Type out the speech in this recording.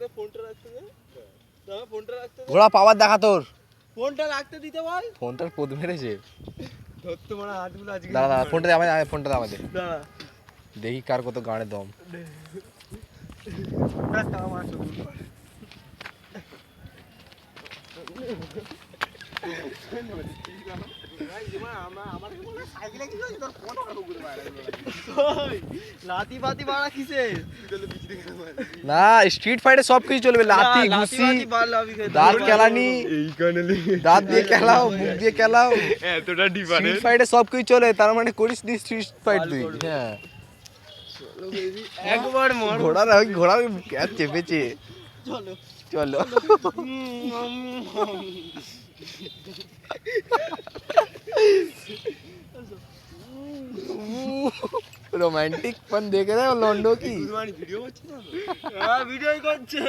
দে, ফোনটা রাখতে দে। দাদা ফোনটা রাখতে দে। ঘোড়া পাওয়ার দেখা তোর। ফোনটা রাখতে দিতে বল। ফোনটার পোদ মেরেছে। ধরতে মারা হাতগুলো আজকে। দাঁড়া ফোনটা দে আমাদের, ফোনটা দে আমাদের। দাঁড়া। দেখি কার কত গাড়ে দম। রাস্তা আমার শুরু কর। লাতি পাতি বাড়া কিসে? না স্ট্রিট ফাইটে সব কিছু চলবে, লাতি ঘুষি দাঁত কেলানি, দাঁত দিয়ে খেলাও, মুখ দিয়ে খেলাও, এতটা স্ট্রিট ফাইটে সব কিছু চলে, তার মানে করিস নি স্ট্রিট ফাইট তুই। হ্যাঁ একবার মার। ঘোড়ার ক্যাচ চেপেছে। চলো চলো रोमांटिक पन देख रहे हो लॉन्डो की। वीडियो करছে না? হ্যাঁ ভিডিও করছে।